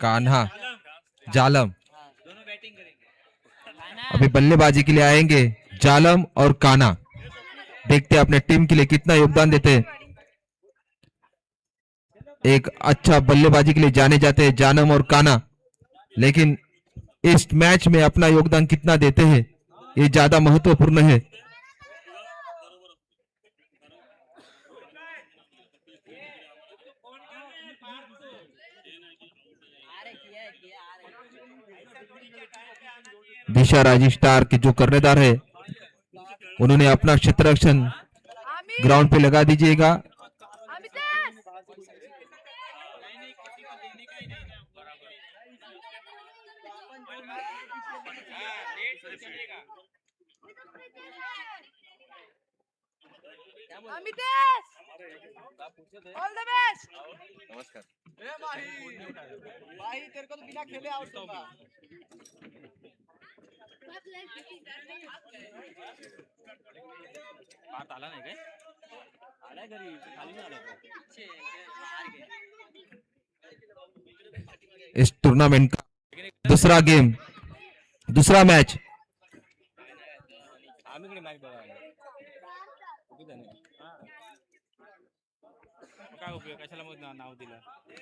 कान्हा, जालम। अभी बल्लेबाजी के लिए आएंगे जालम और कान्हा। देखते हैं अपने टीम के लिए कितना योगदान देते हैं। एक अच्छा बल्लेबाजी के लिए जाने जाते हैं जालम और कान्हा, लेकिन इस मैच में अपना योगदान कितना देते हैं ये ज्यादा महत्वपूर्ण है। दिशा राजी स्टार के जो कर्णधार है उन्होंने अपना क्षेत्ररक्षण ग्राउंड पे लगा दीजिएगा। All the best. नमस्कार। ए भाई तेरे को तो बिना खेले आउट होगा। बात आला नाही काय? आलाय घरी खाली नाही आला। इस टूर्नामेंट का दूसरा गेम, दूसरा मैच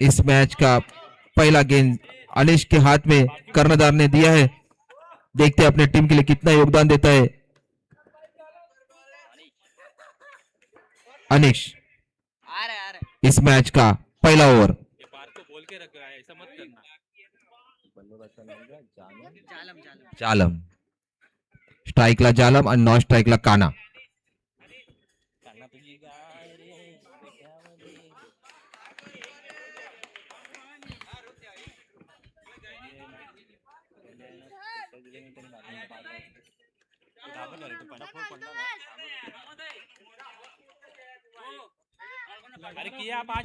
इस मैच का पहला गेंद अनिश के हाथ में कर्णधार ने दिया है। देखते हैं अपने टीम के लिए कितना योगदान देता है अनिश। इस मैच का पहला ओवर। जालम, स्ट्राइकला जालम आणि नॉन स्ट्राइकला कान्हा। अरे किया आप आज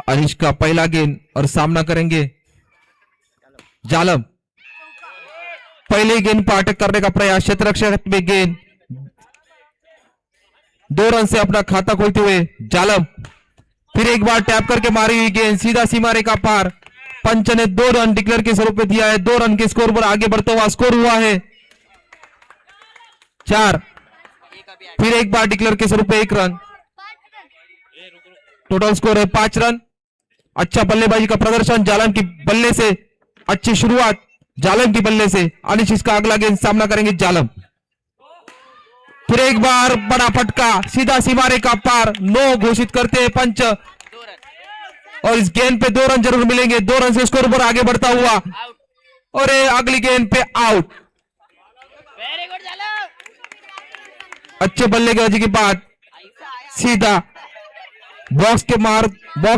अनिश का पहला गेंद और सामना करेंगे जालम। पहले गेंद पर अटैक करने का प्रयास, क्षेत्ररक्षक में गेंद, 2 रन से अपना खाता खोलते हुए जालम, फिर एक बार टैप करके मारी हुई गेंद सीधा सीमा रेखा पार। पंच ने 2 रन डिक्लेयर के स्वरूप में दिया है, 2 रन के स्कोर पर आगे बढ़ता हुआ स्कोर हुआ है 4। फिर एक बार डिक्लेयर के स्वरूप में 1 रन, टोटल स्कोर है 5 रन। अच्छा बल्लेबाजी का प्रदर्शन जालम की बल्ले से, अच्छी शुरुआत जालम की बल्ले से। अनिश इसका अगला गेंद सामना करेंगे जालम, फिर एक बार बड़ा फटका सीधा सीमा रेखा पार, 9 घोषित करते हैं पंच और इस गेंद पे 2 रन जरूर मिलेंगे। 2 रन से स्कोर पर आगे बढ़ता हुआ और अगली गेंद पे आउट। वेरी गुड जालम। अच्छे बल्लेबाजी के बाद सीधा बॉक्स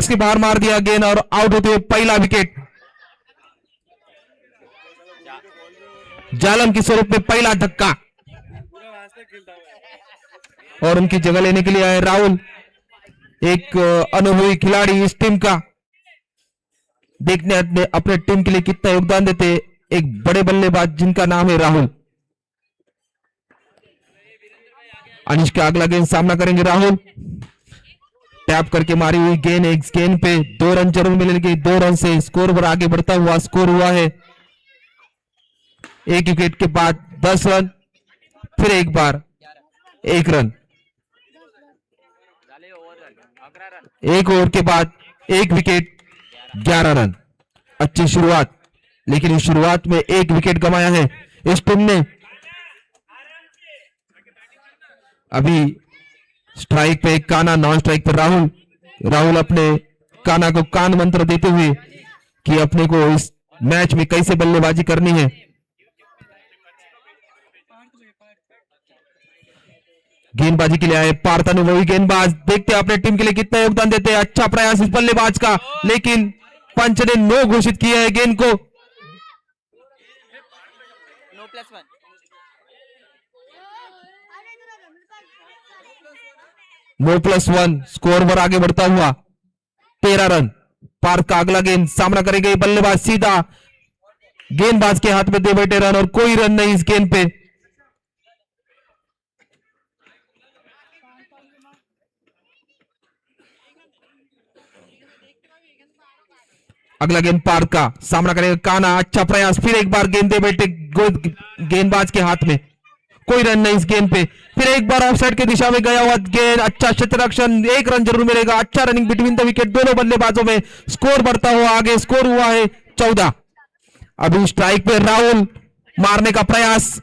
के बाहर मार दिया गेंद और आउट होते हुए पहला विकेट जालम के स्वरूप में पहला धक्का। और उनकी जगह लेने के लिए आए राहुल, एक अनुभवी खिलाड़ी इस टीम का। देखने अपने टीम के लिए कितना योगदान देते एक बड़े बल्लेबाज जिनका नाम है राहुल। अनिश का अगला गेंद सामना करेंगे राहुल, टैप करके मारी हुई गेंद, एक गेंद पे 2 रन जरूर मिलेंगे। 2 रन से स्कोर पर आगे बढ़ता हुआ स्कोर हुआ है 1 विकेट के बाद 10 रन, फिर एक बार 1 रन। 1 ओवर के बाद 1 विकेट 11 रन। अच्छी शुरुआत, लेकिन इस शुरुआत में 1 विकेट गंवाया है इस टीम ने। अभी स्ट्राइक पे काना, नॉन स्ट्राइक पर राहुल अपने काना को कान मंत्र देते हुए कि अपने को इस मैच में कैसे बल्लेबाजी करनी है। गेंदबाजी के लिए आए पार्थ अनुभवी गेंदबाज, देखते हैं अपने टीम के लिए कितना योगदान देते हैं। अच्छा प्रयास इस बल्लेबाज का, लेकिन पंच ने 9 घोषित किया है गेंद को। नो +1। नो +1 स्कोर पर आगे बढ़ता हुआ 13 रन। पार्थ का अगला गेंद सामना करेंगे बल्लेबाज, सीधा गेंदबाज के हाथ में दे बैठे रन और कोई रन नहीं इस गेंद पे। अगला गेंद पार्थ का सामना करेगा काना, अच्छा प्रयास, फिर एक बार गेंद दे बैठे गेंदबाज के हाथ में, कोई रन नहीं इस गेंद पे। फिर एक बार ऑफसाइड की दिशा में गया हुआ गेंद, अच्छा क्षेत्ररक्षण, 1 रन जरूर मिलेगा। अच्छा रनिंग बिटवीन द विकेट दोनों बल्लेबाजों में, स्कोर बढ़ता हुआ आगे, स्कोर हुआ है 14। अभी स्ट्राइक पे राहुल, मारने का प्रयास,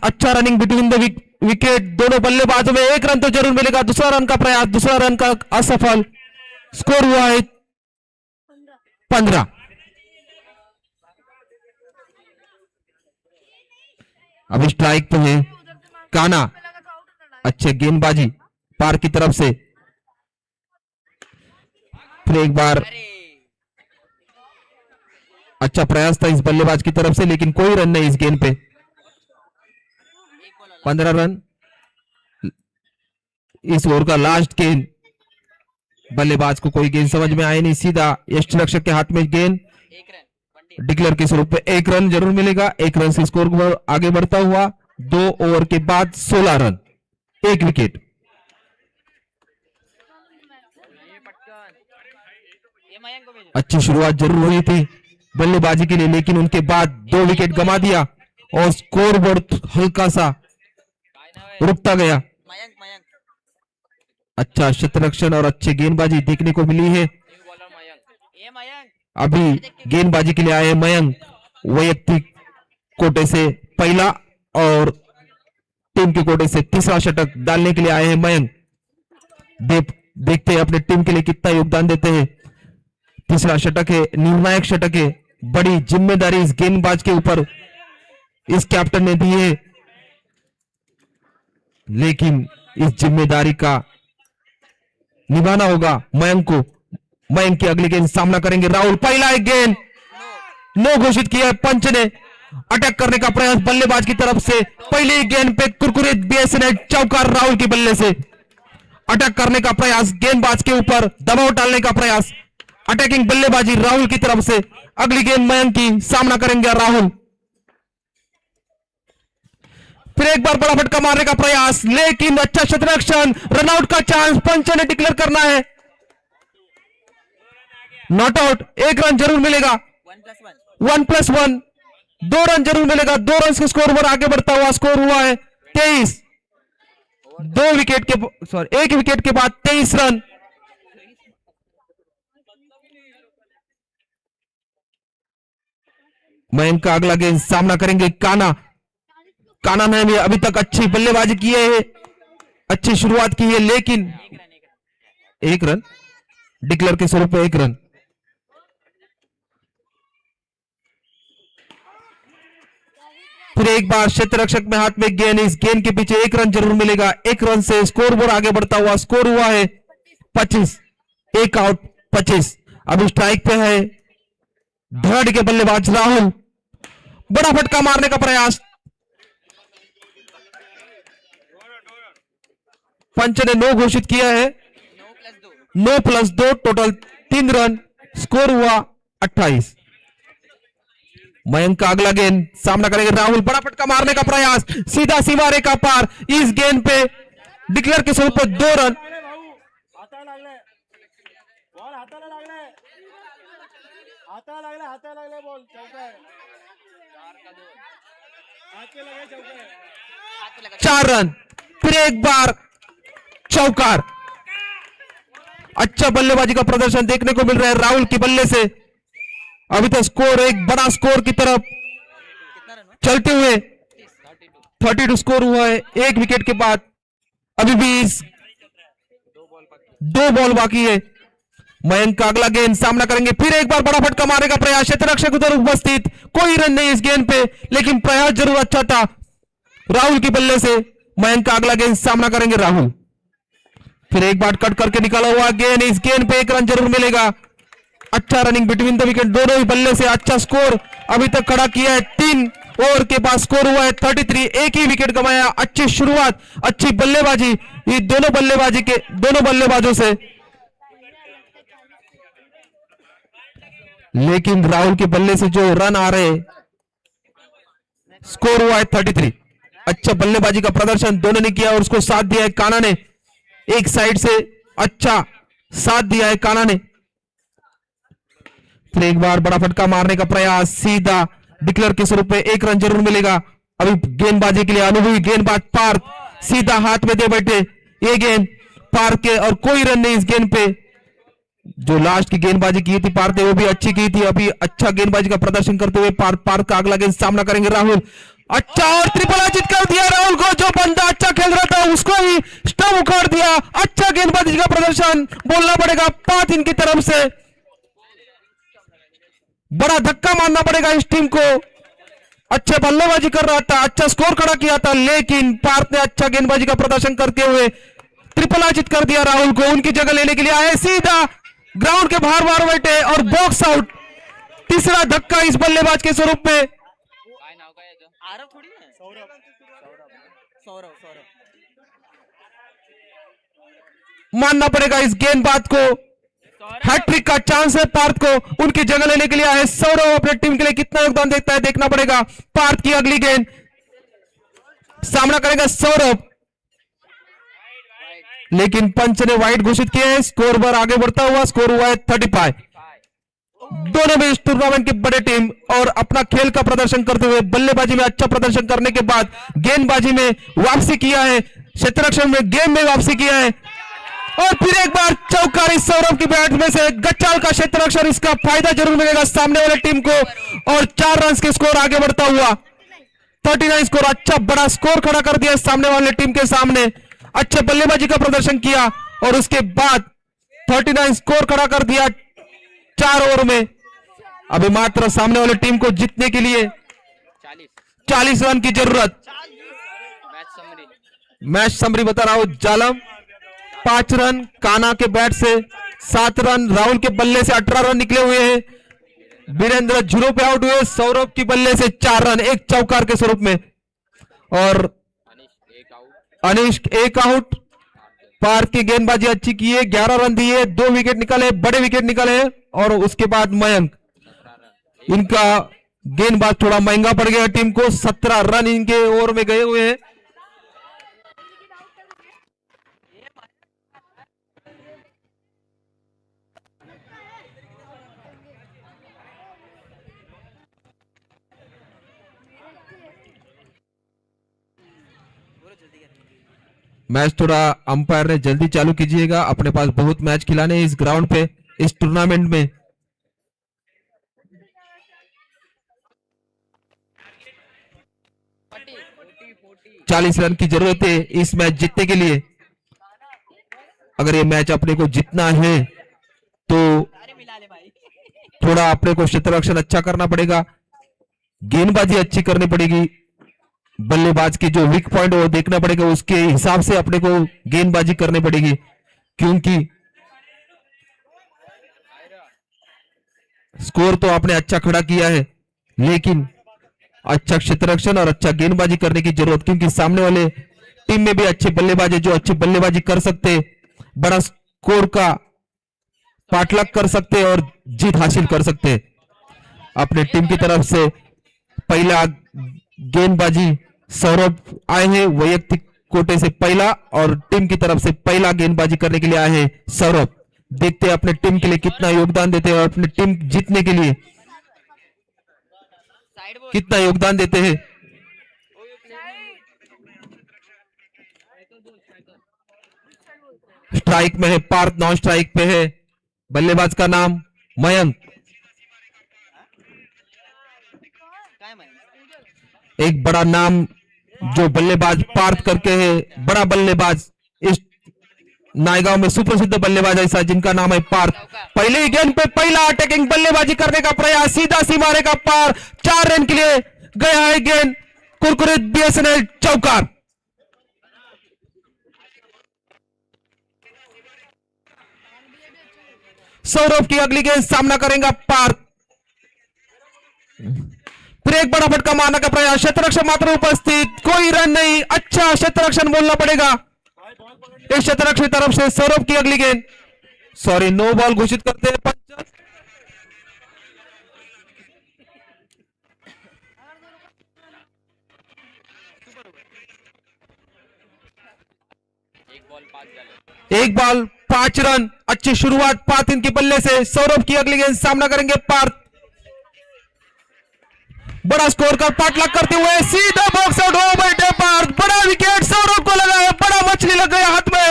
अच्छा रनिंग बिटवीन द विकेट दोनों बल्लेबाजों में, 1 रन तो जरूर मिलेगा। दूसरा रन का प्रयास, दूसरा रन का असफल, स्कोर हुआ है 15। अभी स्ट्राइक पे है काना, अच्छे गेंदबाजी पार की तरफ से, फिर एक बार अच्छा प्रयास था इस बल्लेबाज की तरफ से, लेकिन कोई रन नहीं इस गेंद पे। 15 रन इस ओवर का लास्ट गेंद। बल्लेबाज को कोई गेंद समझ में आए नहीं, सीधा यष्ट रक्षक के हाथ में गेंद, 1 रन डिक्लेयर के स्वरूप में 1 रन जरूर मिलेगा। 1 रन से स्कोर आगे बढ़ता हुआ 2 ओवर के बाद 16 रन, 1 विकेट। अच्छी शुरुआत जरूर हुई थी बल्लेबाजी के लिए, लेकिन उनके बाद 2 विकेट गंवा दिया और स्कोर बोर्ड हल्का सा रुकता गया। अच्छा क्षेत्ररक्षण और अच्छी गेंदबाजी देखने को मिली है। अभी गेंदबाजी के लिए आए मयंक, वैयक्तिक कोटे से पहला और टीम के कोटे से तीसरा शतक डालने के लिए आए हैं मयंक। देखते हैं अपने टीम के लिए कितना योगदान देते हैं। तीसरा शतक है, निर्णायक शतक है, बड़ी जिम्मेदारी इस गेंदबाज के ऊपर इस कैप्टन ने दी है, लेकिन इस जिम्मेदारी का निभाना होगा मयंक को। मयंक की अगली गेंद सामना करेंगे राहुल, पहला एक गेंद, 9 घोषित किया है पंच ने। अटैक करने का प्रयास बल्लेबाज की तरफ से, पहली गेंद पे कुरकुरे बीएसएन चौका राहुल की बल्ले से। अटैक करने का प्रयास, गेंदबाज के ऊपर दबाव डालने का प्रयास, अटैकिंग बल्लेबाजी राहुल की तरफ से। अगली गेंद मयंक की, सामना करेंगे राहुल। फिर एक बार बड़ा फटका मारने का प्रयास, लेकिन अच्छा शतरक्षण, रनआउट का चांस पंच ने डिक्लेयर करना है। नॉट आउट, 1 रन जरूर मिलेगा। 1+1, 2 रन जरूर मिलेगा। 2 रन के स्कोर पर आगे बढ़ता हुआ स्कोर हुआ है 23। 1 विकेट के बाद 23 रन। मयंक का अगला गेंद सामना करेंगे काना। काना ने भी अभी तक अच्छी बल्लेबाजी की है, अच्छी शुरुआत की है, लेकिन 1 रन डिक्लेयर के स्वरूप में 1 रन। फिर एक बार क्षेत्ररक्षक में हाथ में गेंद, इस गेंद के पीछे 1 रन जरूर मिलेगा। 1 रन से स्कोर बोर्ड आगे बढ़ता हुआ स्कोर हुआ है 25। 1 आउट 25। अभी स्ट्राइक पे है धड़ के बल्लेबाज राहुल। बड़ा फटका मारने का प्रयास, पंच ने 9 घोषित किया है। 9+2 टोटल 3 रन, स्कोर हुआ 28। मयंक का अगला गेंद सामना करेंगे राहुल। बड़ा फटका मारने का प्रयास, सीधा सीमा रेखा पार। इस गेंद पे डिक्लेयर के स्वरूप पर 2 रन। Ball 4 run. फिर एक बार चौकार। अच्छा बल्लेबाजी का प्रदर्शन देखने को मिल रहा है राहुल की बल्ले से। अभी तक स्कोर एक बड़ा स्कोर की तरफ चलते हुए 32 स्कोर हुआ है 1 विकेट के बाद। अभी भी 2 बॉल बाकी है। मयंक का अगला गेंद सामना करेंगे। फिर एक बार बड़ा फटका मारने का प्रयास, क्षेत्ररक्षक उधर उपस्थित, कोई रन नहीं इस गेंद पे, लेकिन प्रयास जरूर अच्छा था राहुल की बल्ले से। मयंक का अगला गेंद सामना करेंगे राहुल। फिर एक बार कट करके निकाला हुआ गेंद, इस गेंद पे 1 रन जरूर मिलेगा। अच्छा रनिंग बिटवीन द विकेट, दोनों ही बल्ले से अच्छा स्कोर अभी तक खड़ा किया है। 3 ओवर के बाद स्कोर हुआ है 33। 1 ही विकेट गंवाया। अच्छी शुरुआत, अच्छी बल्लेबाजी ये दोनों बल्लेबाजों से, लेकिन राहुल के बल्ले से जो रन आ रहे, स्कोर हुआ है 33। अच्छा बल्लेबाजी का प्रदर्शन दोनों ने किया और उसको साथ दिया है काना ने। एक साइड से अच्छा साथ दिया है काना ने। फिर एक बार बड़ा फटका मारने का प्रयास, सीधा डिक्लेयर के स्वरूप में 1 रन जरूर मिलेगा। अभी गेंदबाजी के लिए अनुभवी गेंदबाज पार्थ सीधा हाथ में दे बैठे ये गेंद पार्थ के, और कोई रन नहीं इस गेंद पे। जो लास्ट की गेंदबाजी की थी पार्थ ने वो भी अच्छी की थी। अभी अच्छा गेंदबाजी का प्रदर्शन करते हुए पार्थ का अगला गेंद सामना करेंगे राहुल। अच्छा और ट्रिपल अचित कर दिया राहुल को। जो बंदा अच्छा खेल रहा था उसको ही स्टंप उखाड़ दिया। अच्छा गेंदबाजी का प्रदर्शन बोलना पड़ेगा पार्थ इनकी तरफ से। बड़ा धक्का मारना पड़ेगा इस टीम को। अच्छे बल्लेबाजी कर रहा था, अच्छा स्कोर खड़ा किया था, लेकिन पार्थ ने अच्छा गेंदबाजी का प्रदर्शन करते हुए ट्रिपल अचित कर दिया राहुल को। उनकी जगह लेने के लिए आए, सीधा ग्राउंड के बाहर बैठे और बॉक्स आउट। तीसरा धक्का इस बल्लेबाज के स्वरूप में। आरव थोड़ी है, सौरभ मानना पड़ेगा इस गेंदबाज को। हैट्रिक का चांस है पार्थ को। उनकी जगह लेने के लिए आए सौरभ। अपने टीम के लिए कितना योगदान देता है देखना पड़ेगा। पार्थ की अगली गेंद सामना करेगा सौरभ, लेकिन पंच ने वाइड घोषित किया है। स्कोर पर आगे बढ़ता हुआ स्कोर हुआ है 35। दोनों भी इस टूर्नामेंट की बड़े टीम और अपना खेल का प्रदर्शन करते हुए बल्लेबाजी में अच्छा प्रदर्शन करने के बाद गेंदबाजी में वापसी किया है, क्षेत्ररक्षण में गेम में वापसी किया है। और फिर एक बार चौकार इस सौरभ की बैट में से। गच्चाल का क्षेत्ररक्षण, इसका फायदा जरूर मिलेगा सामने वाले टीम को। और 4 रन के स्कोर आगे बढ़ता हुआ 39 स्कोर। अच्छा बड़ा स्कोर खड़ा कर दिया सामने वाले टीम के सामने। अच्छे बल्लेबाजी का प्रदर्शन किया और उसके बाद 39 स्कोर खड़ा कर दिया 4 ओवर में। अभी मात्र सामने वाली टीम को जीतने के लिए 40 रन की जरूरत। मैच समरी बता रहा हूं। जालम 5 रन काना के बैट से, 7 रन राहुल के बल्ले से 18 रन निकले हुए हैं। वीरेंद्र 0 पे आउट हुए। सौरभ की बल्ले से 4 रन, एक चौकार के स्वरूप में। और अनिश 1 आउट। पार्थ की गेंदबाजी अच्छी की है, 11 रन दिए, 2 विकेट निकले, बड़े विकेट निकले। और उसके बाद मयंक, इनका गेंदबाज थोड़ा महंगा पड़ गया टीम को। 17 रन इनके ओवर में गए हुए हैं। मैच थोड़ा अंपायर ने जल्दी चालू कीजिएगा, अपने पास बहुत मैच खिलाने हैं इस ग्राउंड पे, इस टूर्नामेंट में। चालीस रन की जरूरत है इस मैच जीतने के लिए। अगर ये मैच अपने को जीतना है तो थोड़ा अपने को क्षेत्ररक्षण अच्छा करना पड़ेगा, गेंदबाजी अच्छी करनी पड़ेगी, बल्लेबाज के जो वीक पॉइंट वो देखना पड़ेगा, उसके हिसाब से अपने को गेंदबाजी करनी पड़ेगी। क्योंकि स्कोर तो आपने अच्छा खड़ा किया है, लेकिन अच्छा क्षेत्ररक्षण और अच्छा गेंदबाजी करने की जरूरत, क्योंकि सामने वाले टीम में भी अच्छे बल्लेबाज है जो अच्छी बल्लेबाजी कर सकते, बड़ा स्कोर का पाठलाग कर सकते और जीत हासिल कर सकते। अपने टीम की तरफ से पहला गेंदबाजी सौरभ आए हैं, वैयक्तिक कोटे से पहला, और टीम की तरफ से पहला गेंदबाजी करने के लिए आए हैं सौरभ। देखते हैं अपने टीम के लिए कितना योगदान देते हैं और अपनी टीम जीतने के लिए कितना योगदान देते हैं। स्ट्राइक में है पार्थ, नॉन स्ट्राइक पे है बल्लेबाज का नाम मयंक। एक बड़ा नाम जो बल्लेबाज पार्थ करके है, बड़ा बल्लेबाज, इस नायगांव में सुप्रसिद्ध बल्लेबाज ऐसा जिनका नाम है पार्थ। पहले ही गेंद पे पहला अटैकिंग बल्लेबाजी करने का प्रयास, सीधा सीमारे का पार, 4 रन के लिए गया है गेंद, कुरकुरे बीएसएनएल चौकार। सौरभ की अगली गेंद सामना करेगा पार्थ। फिर एक बड़ा फटका मारने का प्रयास, क्षेत्ररक्षण मात्र उपस्थित, कोई रन नहीं, अच्छा क्षेत्ररक्षण बोलना पड़ेगा इस क्षेत्ररक्षण तरफ से। सौरभ की अगली गेंद, सॉरी, नो बॉल घोषित करते हैं पंच। एक बॉल 5 रन, अच्छी शुरुआत पार्थ इनके बल्ले से। सौरभ की अगली गेंद सामना करेंगे पार्थ। बड़ा स्कोर का पाठलाग करते हुए सीधा बॉक्स आउट हो बैठे पार्थ, बड़ा विकेट सौरभ को लगा है, बड़ा मछली लग गया हाथ में,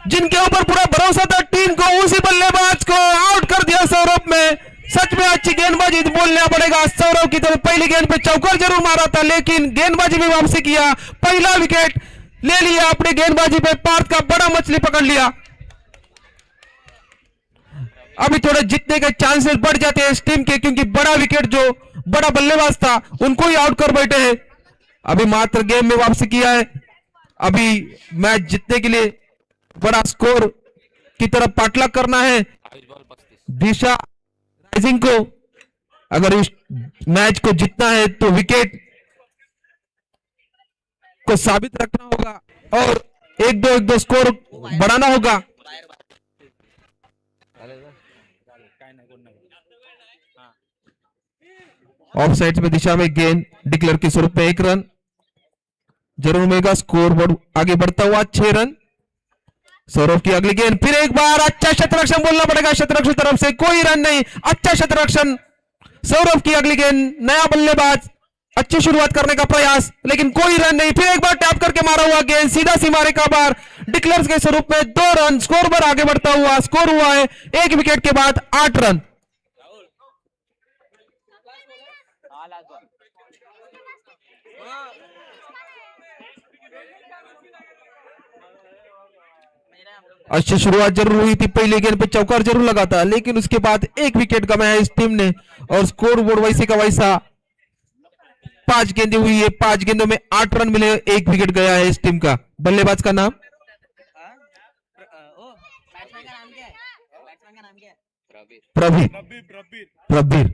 जिनके ऊपर पूरा भरोसा था टीम को, उसी बल्लेबाज को आउट कर दिया सौरभ में। सच में अच्छी गेंदबाजी बोलना पड़ेगा सौरभ की तरफ। पहली गेंद पे चौकर जरूर मारा था, लेकिन गेंदबाजी में वापसी किया, पहला विकेट ले लिया अपने गेंदबाजी पे, पार्थ का बड़ा मछली पकड़ लिया। अभी थोड़े जीतने के चांसेस बढ़ जाते हैं इस टीम के, क्योंकि बड़ा विकेट जो बड़ा बल्लेबाज था उनको ही आउट कर बैठे हैं। अभी मात्र गेम में वापसी किया है, अभी मैच जीतने के लिए बड़ा स्कोर की तरफ पाठलाग करना है दिशा राइजिंग को। अगर इस मैच को जीतना है तो विकेट को साबित रखना होगा और 1-2 स्कोर बढ़ाना होगा। ऑफ साइड में दिशा में गेंद डिक्लेयर के स्वरूप में 1 रन जरूर मिलेगा। स्कोर बोर्ड आगे बढ़ता हुआ 6 रन। सौरभ की अगली गेंद, फिर एक बार अच्छा क्षेत्ररक्षण बोलना पड़ेगा क्षेत्ररक्षण तरफ से, कोई रन नहीं, अच्छा क्षेत्ररक्षण। सौरभ की अगली गेंद, नया बल्लेबाज, अच्छी शुरुआत करने का प्रयास, लेकिन कोई रन नहीं। फिर एक बार टैप करके मारा हुआ गेंद सीधा सीमारे का बार, डिक्लेयर के स्वरूप में 2 रन। स्कोर पर आगे बढ़ता हुआ स्कोर हुआ है 1 विकेट के बाद 8 रन। अच्छी शुरुआत जरूर हुई थी, पहली गेंद पे चौकार जरूर लगा था, लेकिन उसके बाद 1 विकेट गंवाया इस टीम ने और स्कोर बोर्ड वैसे का वैसा 5 गेंदें हुई है, 5 गेंदों में 8 रन मिले, 1 विकेट गया है इस टीम का। बल्लेबाज का नाम प्रवीर। प्रवीर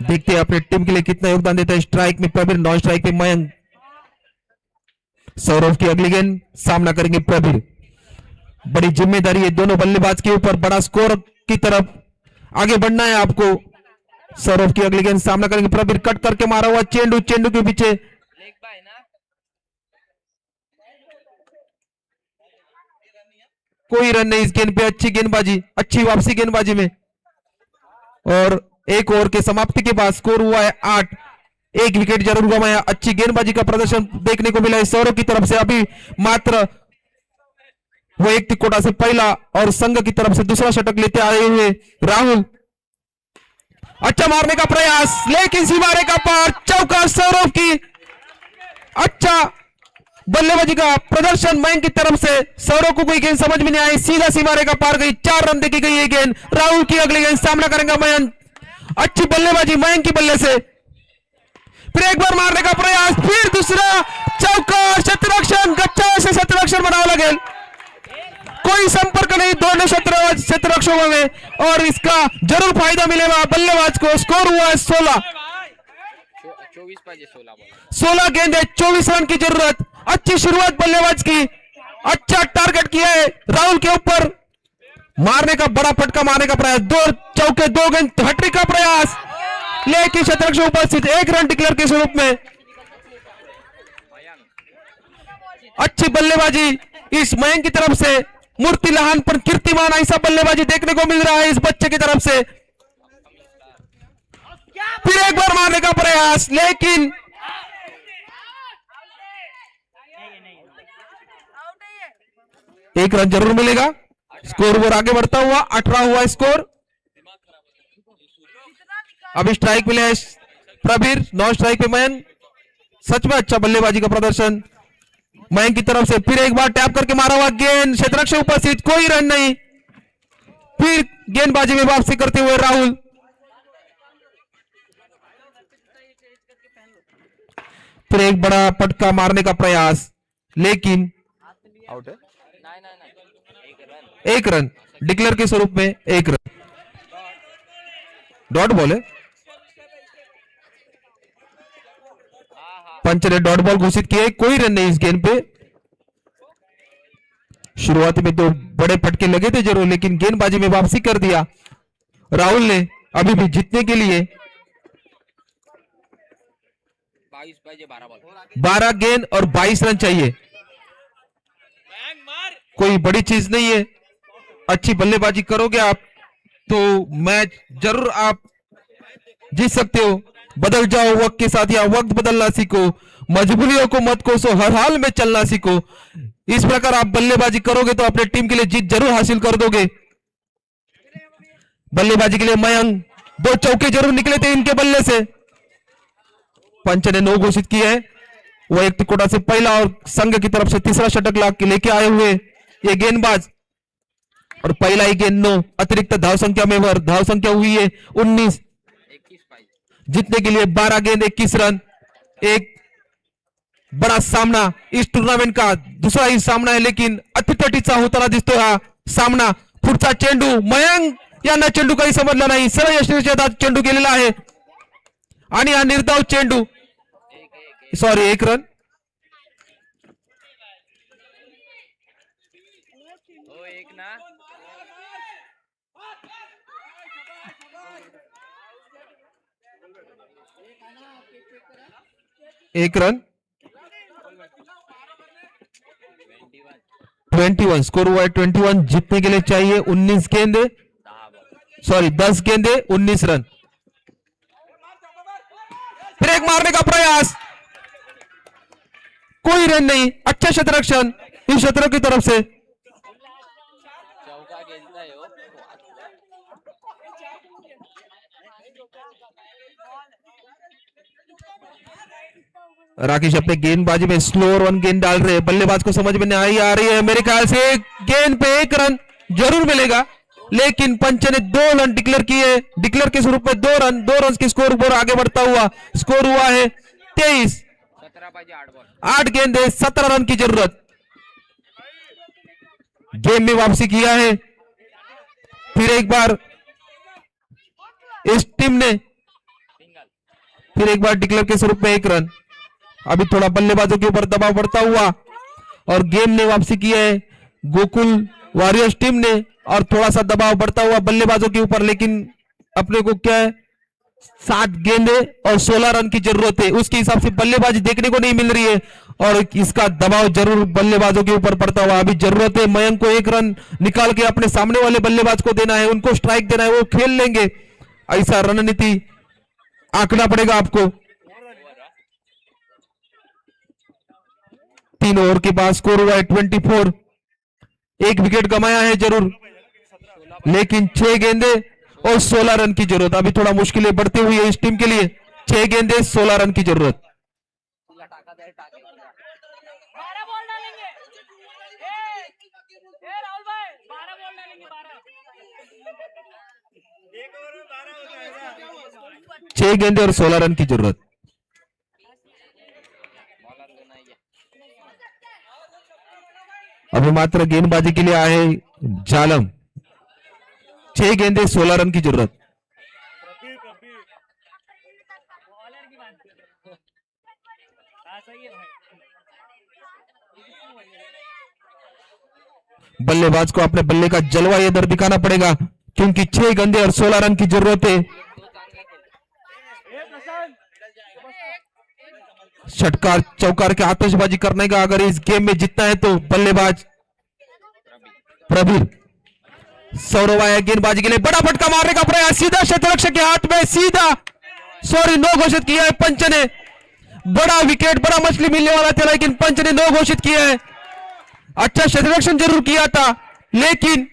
देखते हैं अपने टीम के लिए कितना योगदान देता है। स्ट्राइक में प्रवीर, नॉन स्ट्राइक में मयंक। सौरभ की अगली गेंद सामना करेंगे प्रवीर। बड़ी जिम्मेदारी है दोनों बल्लेबाज के ऊपर, बड़ा स्कोर की तरफ आगे बढ़ना है आपको। सौरभ की अगली गेंद सामना करेंगे प्रबीर, कट करके मारा हुआ चेंडू, चेंडू के पीछे कोई रन नहीं इस गेंद पे। अच्छी गेंदबाजी, अच्छी वापसी गेंदबाजी में। और एक ओवर के समाप्ति के बाद स्कोर हुआ है 8। एक विकेट जरूर गंवाया। अच्छी गेंदबाजी का प्रदर्शन देखने को मिला है सौरभ की तरफ से। अभी मात्र वैयक्तिक कोटा से पहला और संघ की तरफ से दूसरा शतक लेते आए हुए राहुल। अच्छा मारने का प्रयास, लेकिन सीमारे का पार, चौका सौरभ की। अच्छा बल्लेबाजी का प्रदर्शन मयंक की तरफ से। सौरभ को कोई गेंद समझ में नहीं आई, सीधा सीमारे का पार गई। 4 रन देखी गई ये गेंद। राहुल की अगली गेंद सामना करेंगे मयंक। अच्छी बल्लेबाजी मयंक की बल्ले से। फिर एक बार मारने का प्रयास, फिर दूसरा चौका, शतरक्षण, गच्चा से शतरक्षण बनावा लगेल। कोई संपर्क नहीं दोनों शतरक्षकों में और इसका जरूर फायदा मिलेगा बल्लेबाज को। स्कोर हुआ है 16। 16 गेंदे 24 रन की जरूरत। अच्छी शुरुआत बल्लेबाज की, अच्छा टारगेट किया है राहुल के ऊपर। मारने का बड़ा फटका मारने का प्रयास, 2 चौके 2 गेंद, हैट्रिक का प्रयास, लेकिन शतरक्षक उपस्थित। 1 रन डिक्लेयर के स्वरूप में। अच्छी बल्लेबाजी इस मयंक की तरफ से। मूर्ति लहान पर कीर्तिमान, ऐसा बल्लेबाजी देखने को मिल रहा है इस बच्चे की तरफ से। फिर एक बार मारने का प्रयास, लेकिन एक रन जरूर मिलेगा। स्कोर ओवर आगे बढ़ता हुआ 18 हुआ स्कोर। अभी स्ट्राइक मिले है प्रबीर, 9 स्ट्राइक पे मयंक। सच में अच्छा बल्लेबाजी का प्रदर्शन मयंक की तरफ से। फिर एक बार टैप करके मारा हुआ गेंद, क्षेत्ररक्षक उपस्थित, कोई रन नहीं। फिर गेंदबाजी में वापसी करते हुए राहुल। फिर एक बड़ा पटका मारने का प्रयास, लेकिन आउट है। 1 रन डिक्लेयर के स्वरूप में। 1 रन, डॉट बॉल है। पंच ने डॉट बॉल घोषित किया है। कोई रन नहीं इस गेंद पे। शुरुआती में 2 बड़े फटके लगे थे जरूर, लेकिन गेंदबाजी में वापसी कर दिया राहुल ने। अभी भी जीतने के लिए 12 गेंद और 22 रन चाहिए। कोई बड़ी चीज नहीं है। अच्छी बल्लेबाजी करोगे आप तो मैच जरूर आप जीत सकते हो। बदल जाओ वक्त के साथ, या वक्त बदलना सीखो। मजबूरियों को मत कोसो, हर हाल में चलना सीखो। इस प्रकार आप बल्लेबाजी करोगे तो अपने टीम के लिए जीत जरूर हासिल कर दोगे। बल्लेबाजी के लिए मयंक, 2 चौके जरूर निकले थे इनके बल्ले से। पंच ने 9 घोषित किया है। वैयक्तिक कोटा से पहला और संघ की तरफ से तीसरा शतक लेके आए हुए ये गेंदबाज। और पहला ही गेंद 9, अतिरिक्त धाव संख्या में धाव संख्या हुई है 19। जीतने के लिए 12 गेंद 21 रन। एक बड़ा सामना इस टूर्नामेंट का दूसरा ही सामना है, लेकिन अतितटीचा होताना दिसतोय हा सामना। पुढचा चेंडू, मयंक यांना चेंडू काही समजला नाही, सरळ यष्टीच्या चेंडू गेलेला आहे आणि हा निर्धाव चेंडू, सॉरी 1 रन। एक रन। 21 स्कोर हुआ है 21। जीतने के लिए चाहिए 19 गेंदे, सॉरी 10 गेंदे 19 रन। फिर एक मारने का प्रयास, कोई रन नहीं। अच्छा शतरक्षण इस शतरक की तरफ से। राकेश अपने गेंदबाजी में स्लो और 1 गेंद डाल रहे हैं। बल्लेबाज को समझ में नहीं आ रही है। मेरे ख्याल से गेंद पे 1 रन जरूर मिलेगा, लेकिन पंच ने 2 रन डिक्लेयर किए। डिक्लेयर के स्वरूप में 2 रन के स्कोर पर आगे बढ़ता हुआ स्कोर हुआ है 23। 8 गेंदे 17 रन की जरूरत। गेम में वापसी किया है। फिर एक बार इस टीम ने फिर एक बार डिक्लेयर के स्वरूप में 1 रन। अभी थोड़ा बल्लेबाजों के ऊपर दबाव बढ़ता हुआ और गेम ने वापसी की है गोकुल वॉरियर्स टीम ने, और थोड़ा सा दबाव बढ़ता हुआ बल्लेबाजों के ऊपर, लेकिन अपने को क्या है 7 गेंदे और 16 रन की जरूरत है। उसके हिसाब से बल्लेबाजी देखने को नहीं मिल रही है और इसका दबाव जरूर बल्लेबाजों के ऊपर पड़ता हुआ अभी जरूरत है। मयंक को 1 रन निकाल के अपने सामने वाले बल्लेबाज को देना है, उनको स्ट्राइक देना है, वो खेल लेंगे। ऐसा रणनीति आंकना पड़ेगा आपको। 3 ओवर के बाद स्कोर हुआ है 24। 1 विकेट गमाया है जरूर, लेकिन 6 गेंदे और 16 रन की जरूरत। अभी थोड़ा मुश्किलें बढ़ती हुई है इस टीम के लिए। 6 गेंदे 16 रन की जरूरत। 12 बॉल डालेंगे। राहुल भाई 12 बॉल डालेंगे। 6 गेंदे और 16 रन की जरूरत। अभी मात्र गेंदबाजी के लिए आए जालम। 6 गेंदे 16 रन की जरूरत। बॉलर की बात सही है भाई। बल्लेबाज को अपने बल्ले का जलवा इधर दिखाना पड़ेगा क्योंकि 6 गेंदे और 16 रन की जरूरत है। षटकार चौकार के आतिशबाजी करने का अगर इस गेम में जीतना है तो बल्लेबाज प्रवीर सौरव आया गेंदबाजी के लिए। बड़ा फटका मारने का प्रयास, सीधा क्षेत्ररक्षक के हाथ में, सीधा नो घोषित किया है पंच ने। बड़ा विकेट, बड़ा मछली मिलने वाला था लेकिन पंच ने नो घोषित किया है। अच्छा क्षेत्ररक्षण जरूर किया था लेकिन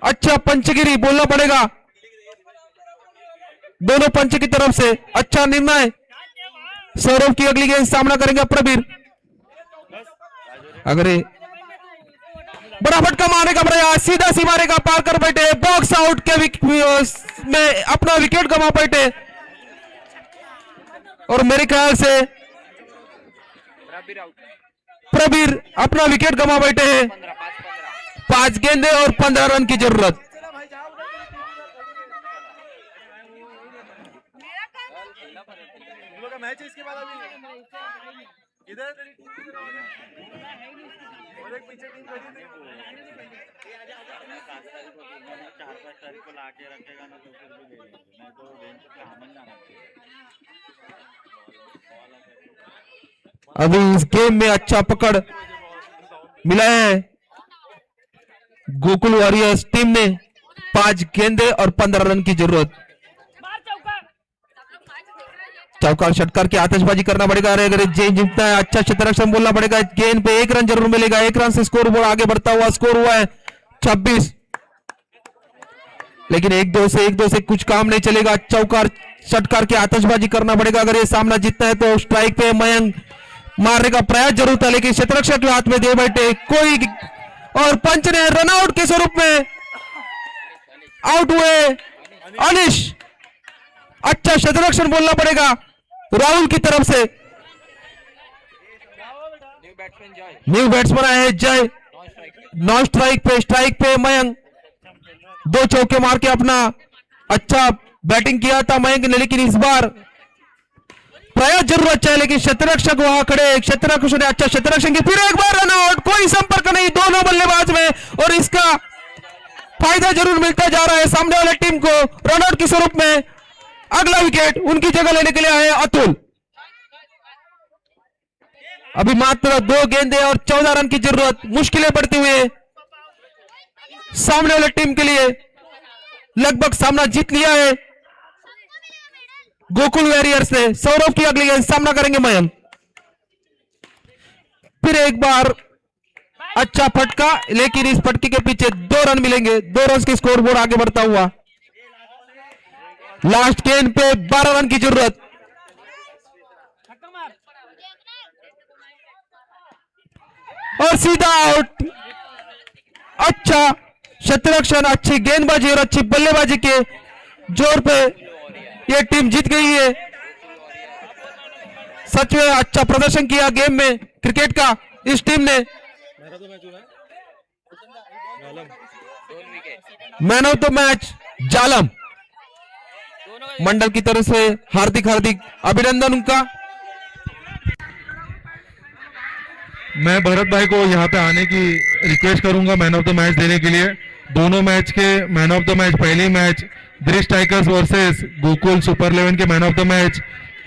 अच्छा पंचगिरी बोलना पड़ेगा दोनों पंच की तरफ से। अच्छा निर्णय। सौरव की अगली गेंद सामना करेंगे प्रवीर। अगर बड़ा फटका मारने का प्रयास, सीधा सीमारे का पार कर बैठे, बॉक्स आउट के में अपना विकेट गंवा बैठे और मेरे ख्याल से प्रवीर अपना विकेट गंवा बैठे हैं। 5 गेंदे और 15 रन की जरूरत। मैच है इसके बाद अभी इधर और एक पीछे टीम बची थी। 4-5 तारीख को लाके रखेगा ना तो फिर भी ले लेंगे, नहीं तो बेंच पे हमन जाना चाहिए। अभी इस गेम में अच्छा पकड़ मिला है गोकुल वॉरियर्स टीम ने। 5 गेंदे और 15 रन की जरूरत। चौकार षटकार की आतिशबाजी करना पड़ेगा। अगर जीतना है अच्छा क्षेत्ररक्षण बोलना पड़ेगा। गेंद पे 1 रन जरूर मिलेगा। 1 रन से स्कोर बोर्ड आगे बढ़ता हुआ स्कोर हुआ है 26। लेकिन 1-2 से कुछ काम नहीं चलेगा। चौकार षटकार की आतिशबाजी करना पड़ेगा। अगर ये सामना जीतना है तो स्ट्राइक पे मयंक मारने का प्रयास जरूर था लेकिन क्षेत्ररक्षक के हाथ में दे बैठे कोई और पंच ने रनआउट के स्वरूप में आउट हुए अनिश। अच्छा क्षेत्ररक्षण बोलना पड़ेगा राहुल की तरफ से। न्यू बैट्समैन आए हैं जय। नॉन स्ट्राइक पे मयंक 2 चौके मार के अपना अच्छा बैटिंग किया था मयंक ने, लेकिन इस बार प्रयास जरूर अच्छा है लेकिन क्षेत्ररक्षक वहां खड़े। क्षेत्ररक्षक ने अच्छा क्षेत्ररक्षण की, फिर एक बार रनआउट, कोई संपर्क नहीं दोनों बल्लेबाज में और इसका फायदा जरूर मिलता जा रहा है सामने वाले टीम को। रनआउट के स्वरूप में अगला विकेट उनकी जगह लेने के लिए आए अतुल। अभी मात्र 2 गेंदे और 14 रन की जरूरत। मुश्किलें बढ़ती हुई सामने वाले टीम के लिए। लगभग सामना जीत लिया है गोकुल वॉरियर्स ने। सौरव की अगली गेंद सामना करेंगे मयंक। फिर एक बार अच्छा फटका लेकिन इस फटके के पीछे 2 रन मिलेंगे। 2 रन के स्कोर बोर्ड आगे बढ़ता हुआ। लास्ट गेंद पे 12 रन की जरूरत और सीधा आउट। अच्छा क्षेत्ररक्षण, अच्छी गेंदबाजी और अच्छी बल्लेबाजी के जोर पे ये टीम जीत गई है। सच में अच्छा प्रदर्शन किया गेम में क्रिकेट का इस टीम ने। मैन ऑफ द मैच जालम। मंडल की तरफ से हार्दिक अभिनंदन उनका। मैं भरत भाई को यहाँ पे आने की रिक्वेस्ट करूंगा मैन ऑफ द मैच देने के लिए। दोनों मैच के मैन ऑफ द मैच, पहली मैच दृष्ट टाइगर्स वर्सेस गोकुल सुपर 11 के man of the match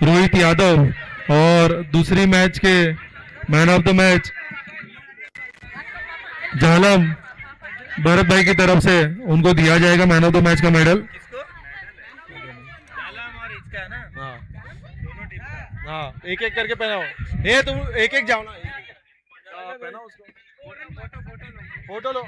Rohit Yadav, और दूसरी मैच के man of the match Jhalam Bharat भाई की तरफ से उनको दिया जाएगा मैन ऑफ द मैच का मेडल। और इसका है ना, हाँ दोनों टीम का। हाँ, एक एक करके पहनाओ। ये तुम एक एक जाओ ना, पहनाओ उसको। फोटो लो।